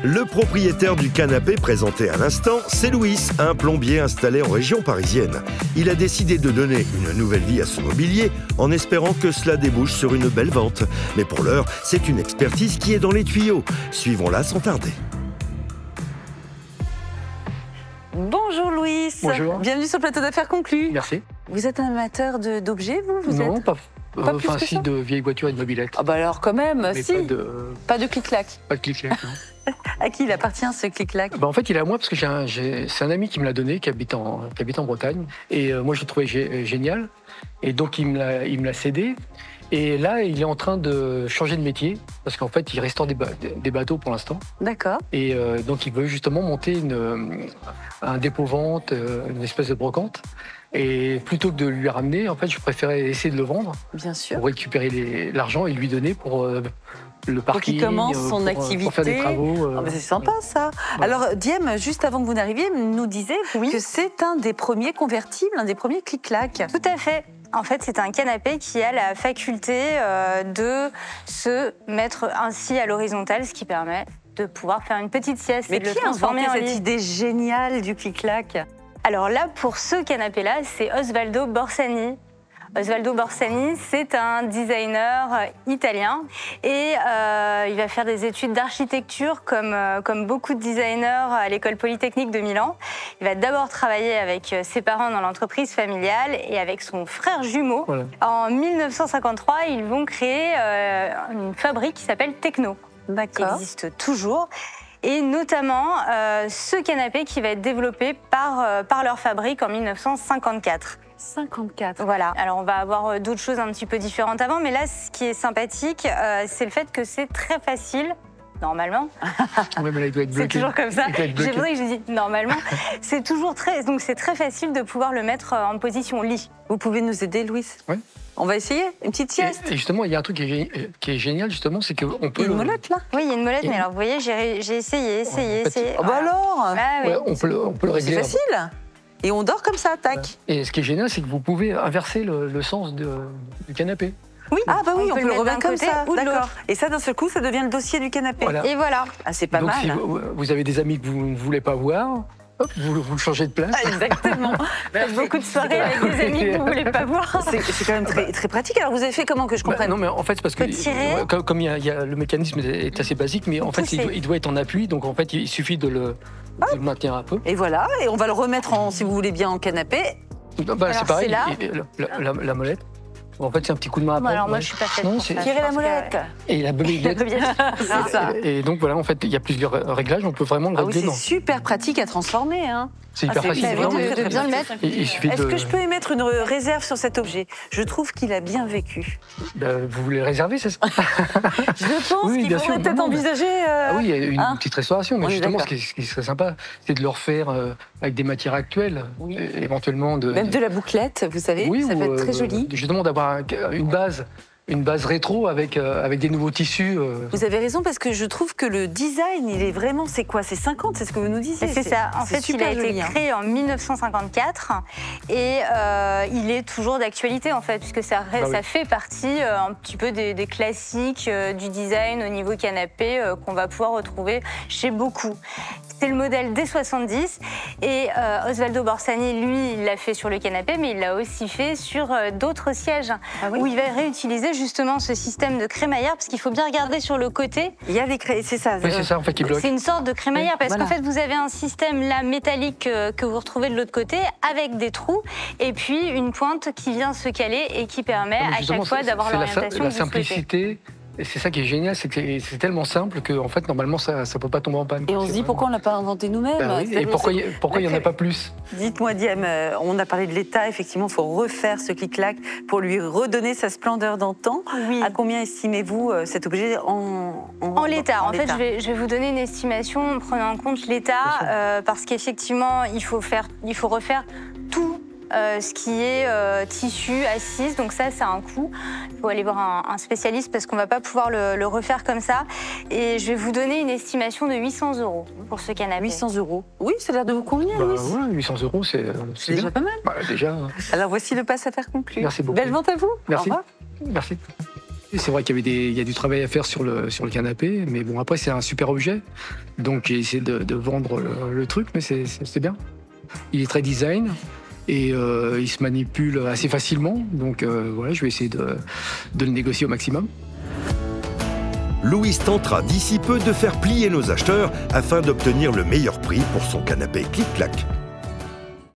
Le propriétaire du canapé présenté à l'instant, c'est Louis, un plombier installé en région parisienne. Il a décidé de donner une nouvelle vie à ce mobilier en espérant que cela débouche sur une belle vente. Mais pour l'heure, c'est une expertise qui est dans les tuyaux. Suivons-la sans tarder. Bonjour Louis. Bonjour. Bienvenue sur le plateau d'affaires conclu. Merci. Vous êtes un amateur d'objets, vous Non, êtes... pas plus que si ça. de vieilles voitures et de mobilettes. Ah bah alors quand même, Mais si. Pas de clic-clac. pas de clic-clac, non. À qui il appartient ce clic-clac? En fait, il est à moi parce que c'est un ami qui me l'a donné, qui habite en Bretagne. Et moi, je l'ai trouvé génial. Et donc, il me l'a cédé. Et là, il est en train de changer de métier parce qu'en fait, il restaure des bateaux pour l'instant. D'accord. Et donc, il veut justement monter un dépôt-vente, une espèce de brocante. Et plutôt que de lui ramener, en fait, je préférais essayer de le vendre Bien sûr. pour récupérer l'argent et lui donner pour le parking, Pour qu'il commence son activité. pour faire des travaux. Ah bah c'est sympa ça. Voilà. Alors Diem, juste avant que vous n'arriviez, nous disait que c'est un des premiers convertibles, un des premiers clic-clac. Tout à fait. En fait, c'est un canapé qui a la faculté de se mettre ainsi à l'horizontale, ce qui permet de pouvoir faire une petite sieste Mais et de le qui a transformer inventé en cette lit. idée géniale du clic-clac? Alors là, pour ce canapé-là, c'est Osvaldo Borsani. Osvaldo Borsani, c'est un designer italien et il va faire des études d'architecture comme beaucoup de designers à l'école polytechnique de Milan. Il va d'abord travailler avec ses parents dans l'entreprise familiale et avec son frère jumeau. Voilà. En 1953, ils vont créer une fabrique qui s'appelle Techno, qui D'accord. existe toujours. Et notamment ce canapé qui va être développé par leur fabrique en 1954. 54. Voilà, alors on va avoir d'autres choses un petit peu différentes avant, mais là ce qui est sympathique, c'est le fait que c'est très facile, normalement, Ouais, mais là, il doit être c'est bloqué. toujours comme ça, Il doit être j'ai bloqué. vrai que je dis normalement, c'est toujours donc c'est très facile de pouvoir le mettre en position lit. Vous pouvez nous aider, Louis? Oui. On va essayer une petite sieste. Et justement, il y a un truc qui est génial, justement, c'est qu'on peut... Il y a une molette là? Oui, il y a une molette, mais alors vous voyez, j'ai essayé. en fait, Oh bah alors Ah oui. Ouais, on peut le C'est régler. facile. Et on dort comme ça, tac. Et ce qui est génial, c'est que vous pouvez inverser le sens du canapé. Oui, Ah bah oui, on peut le mettre remettre d'un comme côté ça, ou de d'accord. l'autre. Et ça, d'un seul coup, ça devient le dossier du canapé. Voilà. Et voilà. Ah, c'est pas Donc, mal. si vous avez des amis que vous ne voulez pas voir, hop, vous changez de place. Exactement. Faites beaucoup de soirées avec des amis que vous ne voulez pas voir. C'est quand même très, très pratique. Alors, vous avez fait comment que je comprenne? Non, mais en fait, c'est parce que Peut tirer. comme le mécanisme est assez basique, mais en fait, Pousser. il doit être en appui, donc en fait, il suffit de le maintenir un peu. Et voilà, et on va le remettre, si vous voulez bien, en canapé. Bah, Alors, c'est pareil, c'est là. la molette. En fait, c'est un petit coup de main Bon, après. alors moi ouais. je suis pas faite Non, pour c'est- ça. Tirez Je la pense que, molette. Et la bobinette. C'est ça. Et donc voilà, en fait, il y a plusieurs réglages, on peut vraiment le Ah oui, régler. c'est super pratique à transformer. Hein. C'est hyper Ah, facile. vraiment vraiment. très, très bien le bien. mettre. Il suffit Est-ce de. que je peux émettre une réserve sur cet objet? Je trouve qu'il a bien vécu. Vous voulez réserver, c'est ça? Je pense Oui, qu'il bien faudrait sûr, peut-être non, mais- envisager... Ah oui, il y a une hein, petite restauration, on mais est justement, d'accord. ce qui serait sympa, c'est de le refaire avec des matières actuelles, Oui. éventuellement de. Même de la bouclette, vous savez, Oui, ça ou, peut être très joli. Justement, d'avoir une base rétro avec des nouveaux tissus. Vous avez raison, parce que je trouve que le design, il est vraiment... C'est quoi? C'est 50, c'est ce que vous nous disiez? C'est ça. En c'est fait, il super a été joli, hein. créé en 1954 et il est toujours d'actualité en fait, puisque ça oui. fait partie un petit peu des classiques du design au niveau canapé qu'on va pouvoir retrouver chez beaucoup. C'est le modèle des 70 et Osvaldo Borsani, lui, il l'a fait sur le canapé, mais il l'a aussi fait sur d'autres sièges oui où il va réutiliser justement ce système de crémaillère, parce qu'il faut bien regarder sur le côté. Il y a des c'est ça. Oui, c'est ça, en fait, qui bloque. C'est une sorte de crémaillère parce voilà. qu'en fait vous avez un système là métallique que vous retrouvez de l'autre côté avec des trous et puis une pointe qui vient se caler et qui permet Non, mais à justement, chaque fois d'avoir c'est l'orientation la que vous souhaitez. simplicité. Et c'est ça qui est génial, c'est que c'est tellement simple que en fait normalement ça ne peut pas tomber en panne. Et on se dit pourquoi on l'a pas inventé nous-mêmes? Bah oui, et pourquoi il n'y en a pas plus? Dites-moi, Diem, on a parlé de l'État, effectivement, il faut refaire ce clic-clac pour lui redonner sa splendeur d'antan. Oui. À combien estimez-vous cet objet en En l'état. En fait, je vais vous donner une estimation en prenant en compte l'état parce qu'effectivement, il faut refaire tout. Ce qui est tissu, assise, donc ça a un coût. Il faut aller voir un spécialiste parce qu'on ne va pas pouvoir le refaire comme ça. Et je vais vous donner une estimation de 800 € pour ce canapé. 800 €. Oui, ça a l'air de vous convenir, Bah, Louis. ouais, 800 €, c'est C'est déjà bien. pas mal. Bah, déjà. Alors voici le passe à faire conclu. Merci beaucoup. Belle vente à vous. Merci. Au revoir. Merci. C'est vrai qu'il y a du travail à faire sur le canapé, mais bon, après, c'est un super objet. Donc, j'ai essayé de vendre le truc, mais c'est bien. Il est très design et il se manipule assez facilement. Donc, voilà, je vais essayer de le négocier au maximum. Louis tentera d'ici peu de faire plier nos acheteurs afin d'obtenir le meilleur prix pour son canapé clic-clac.